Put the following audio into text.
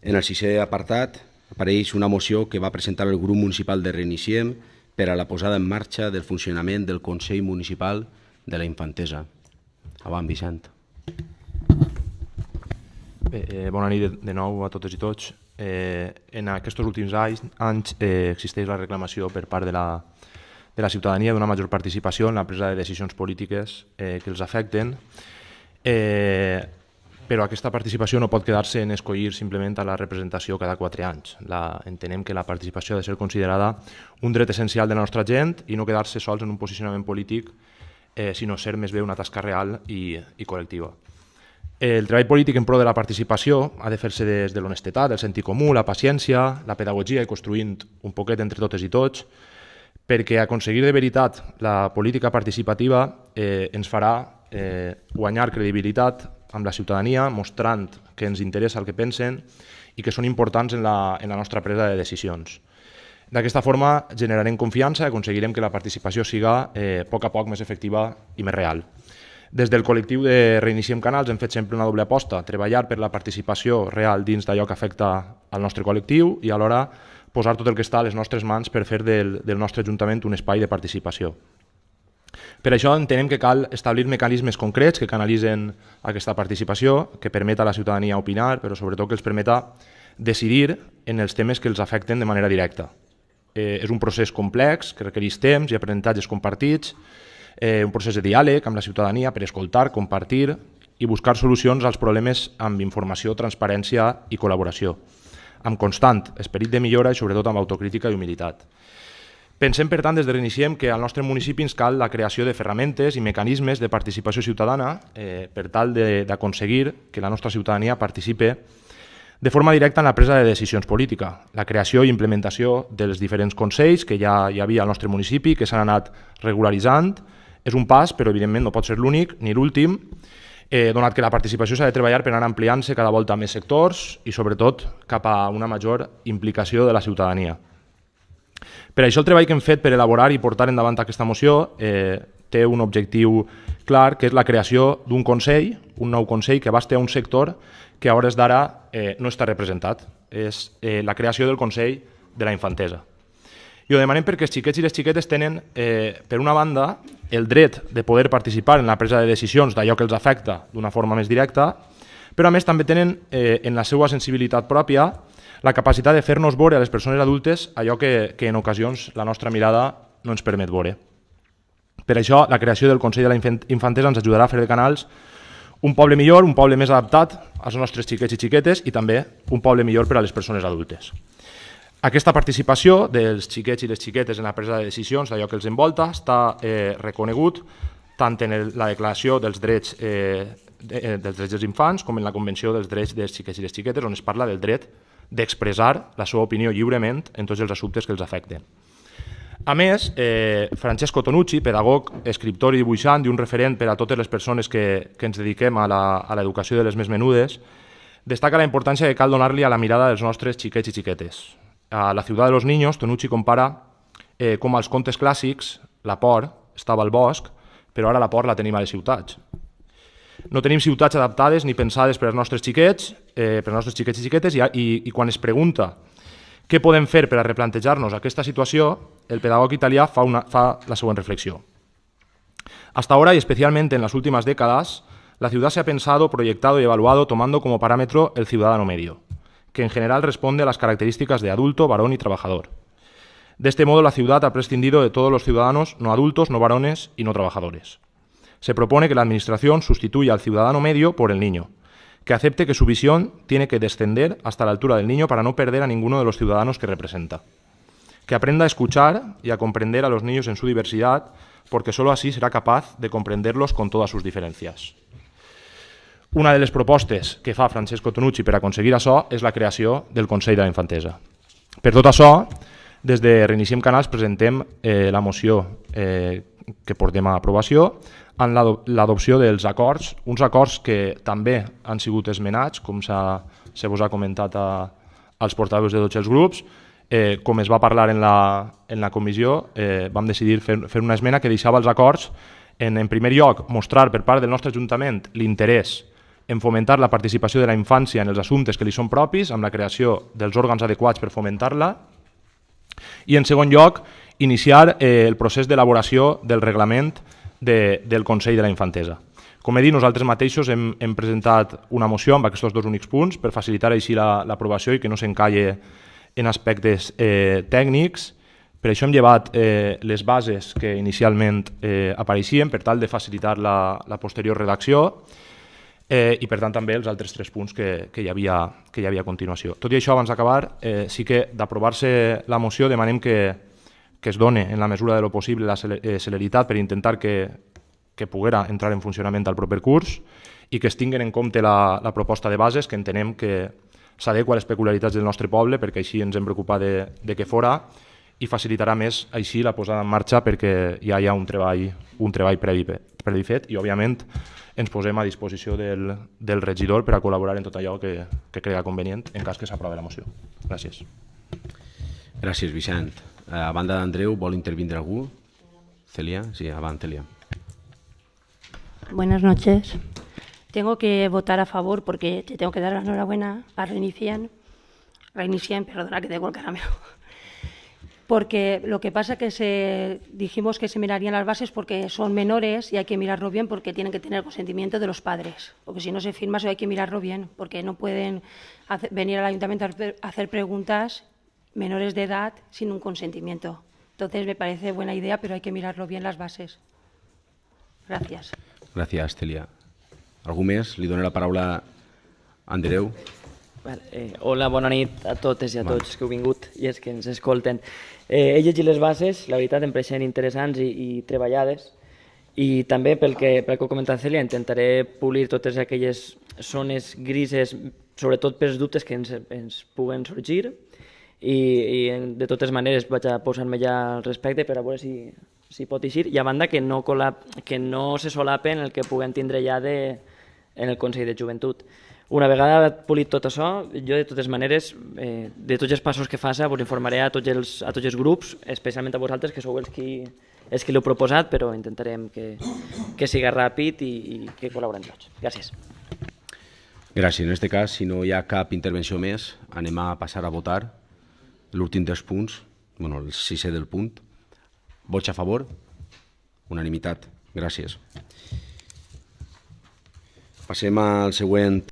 En el sisè apartat apareix una moció que va presentar el grup municipal de Reiniciem per a la posada en marxa del funcionament del Consell Municipal de la Infantesa. Avant, Vicent. Bona nit de nou a totes i tots. En aquests últims anys existeix la reclamació per part de la ciutadania d'una major participació en la presa de decisions polítiques que els afecten, però aquesta participació no pot quedar-se en escollir simplement a la representació cada 4 anys. Entenem que la participació ha de ser considerada un dret essencial de la nostra gent i no quedar-se sols en un posicionament polític, sinó ser més bé una tasca real i col·lectiva. El treball polític en pro de la participació ha de fer-se des de l'honestedat, el sentit comú, la paciència, la pedagogia i construint un poquet entre totes i tots, perquè aconseguir de veritat la política participativa ens farà guanyar credibilitat amb la ciutadania, mostrant que ens interessa el que pensen i que són importants en la nostra presa de decisions. D'aquesta forma generarem confiança i aconseguirem que la participació siga a poc més efectiva i més real. Des del col·lectiu de Reiniciem Canals hem fet sempre una doble aposta, treballar per la participació real dins d'allò que afecta al nostre col·lectiu i alhora posar tot el que està a les nostres mans per fer del nostre ajuntament un espai de participació. Per això entenem que cal establir mecanismes concrets que canalitzen aquesta participació, que permeta a la ciutadania opinar, però sobretot que els permeta decidir en els temes que els afecten de manera directa. És un procés complex que requereix temps i aprenentatges compartits, un procés de diàleg amb la ciutadania per escoltar, compartir i buscar solucions als problemes amb informació, transparència i col·laboració, amb constant esperit de millora i sobretot amb autocrítica i humilitat. Pensem, per tant, des de Reiniciem que al nostre municipi ens cal la creació de ferramentes i mecanismes de participació ciutadana per tal d'aconseguir que la nostra ciutadania participe de forma directa en la presa de decisions política, la creació i implementació dels diferents consells que ja hi havia al nostre municipi, que s'han anat regularitzant. És un pas, però evidentment no pot ser l'únic ni l'últim, donat que la participació s'ha de treballar per anar ampliant-se cada volta a més sectors i sobretot cap a una major implicació de la ciutadania. Per això el treball que hem fet per elaborar i portar endavant aquesta moció té un objectiu clar, que és la creació d'un consell, un nou consell que abasti a un sector que a hores d'ara no està representat. És la creació del Consell de la Infantesa. I ho demanem perquè els xiquets i les xiquetes tenen, per una banda, el dret de poder participar en la presa de decisions d'allò que els afecta d'una forma més directa, però a més també tenen en la seva sensibilitat pròpia la capacitat de fer-nos veure a les persones adultes allò que en ocasions la nostra mirada no ens permet veure. Per això, la creació del Consell de la Infantesa ens ajudarà a fer de Canals un poble millor, un poble més adaptat als nostres xiquets i xiquetes i també un poble millor per a les persones adultes. Aquesta participació dels xiquets i les xiquetes en la presa de decisions d'allò que els envolta està reconegut tant en la Declaració dels Drets dels Infants com en la Convenció dels Drets dels Xiquets i les Xiquetes, on es parla del dret d'expressar la seva opinió lliurement en tots els assumptes que els afecten. A més, Francesco Tonucci, pedagog, escriptor i dibuixant i un referent per a totes les persones que ens dediquem a l'educació de les més menudes, destaca la importància que cal donar-li a la mirada dels nostres xiquets i xiquetes. A La ciutat de los niños, Tonucci compara com als contes clàssics la por estava al bosc, però ara la por la tenim a les ciutats. No tenim ciutats adaptades ni pensades per als nostres xiquets, per als nostres xiquets i xiquetes, i quan es pregunta què podem fer per a replantejar-nos aquesta situació, el pedagog italià fa la següent reflexió. Hasta ahora, y especialmente en las últimas décadas, la ciudad se ha pensado, proyectado y evaluado tomando como parámetro el ciudadano medio, que en general responde a las características de adulto, varón y trabajador. De este modo, la ciudad ha prescindido de todos los ciudadanos no adultos, no varones y no trabajadores. Se propone que la Administración sustituya al ciudadano medio por el niño, que acepte que su visión tiene que descender hasta la altura del niño para no perder a ninguno de los ciudadanos que representa. Que aprenda a escuchar y a comprender a los niños en su diversidad, porque solo así será capaz de comprenderlos con todas sus diferencias. Una de les propostes que fa Francesco Tonucci per aconseguir això és la creació del Consell de la Infantesa. Per tot això, des de Reiniciem Canals presentem la moció que portem a aprovació en l'adopció dels acords, uns acords que també han sigut esmenats, com se vos ha comentat als portaveus de tots els grups. Com es va parlar en la comissió, vam decidir fer una esmena que deixava els acords en primer lloc mostrar per part del nostre Ajuntament l'interès en fomentar la participació de la infància en els assumptes que li són propis, amb la creació dels òrgans adequats per fomentar-la, i en segon lloc, iniciar el procés d'elaboració del reglament del Consell de la Infantesa. Com he dit, nosaltres mateixos hem presentat una moció amb aquests dos únics punts per facilitar així l'aprovació i que no s'encalle en aspectes tècnics. Per això hem llevat les bases que inicialment apareixien per tal de facilitar la posterior redacció i per tant també els altres 3 punts que hi havia a continuació. Tot i això, abans d'acabar, sí que d'aprovar-se la moció demanem que es doni en la mesura de lo possible la celeritat per intentar que poguera entrar en funcionament al proper curs i que es tinguin en compte la proposta de bases, que entenem que s'adequa a les peculiaritats del nostre poble, perquè així ens hem preocupat de que fora, i facilitarà més així la posada en marxa perquè ja hi ha un treball previ fet i, òbviament, ens posem a disposició del regidor per a col·laborar en tot allò que crea convenient en cas que s'aprovi la moció. Gràcies. Gràcies, Vicent. A banda d'Andreu, vol intervindre algú? Celia? Sí, avant, Celia. Buenas noches. Tengo que votar a favor porque te tengo que dar la enhorabuena a Reinician, perdona que tengo el caramelo. Porque lo que pasa es que dijimos que se mirarían las bases porque son menores y hay que mirarlo bien porque tienen que tener el consentimiento de los padres. Porque si no se firma, eso hay que mirarlo bien porque no pueden venir al ayuntamiento a hacer preguntas menores de edad sin un consentimiento. Entonces me parece buena idea, pero hay que mirarlo bien las bases. Gràcies. Gràcies, Celia. Algú més? Li dono la paraula a Andreu. Hola, bona nit a totes i a tots que heu vingut i els que ens escolten. He llegit les bases, la veritat em pareixen interessants i treballades, i també pel que ha comentat Celia intentaré polir totes aquelles zones grises, sobretot pels dubtes que ens puguen sorgir, i de totes maneres vaig a posar-me ja al respecte per a veure si pot eixir, i a banda que no se solapen el que puguem tindre ja en el Consell de Joventut. Una vegada polit tot això, jo de totes maneres, de tots els passos que faça, us informaré a tots els grups, especialment a vosaltres, que sou els que l'heu proposat, però intentarem que siga ràpid i que col·laborem tots. Gràcies. Gràcies. En aquest cas, si no hi ha cap intervenció més, anem a passar a votar l'últim dels punts, el 6è del punt. Vots a favor? Unanimitat. Gràcies. Passem al següent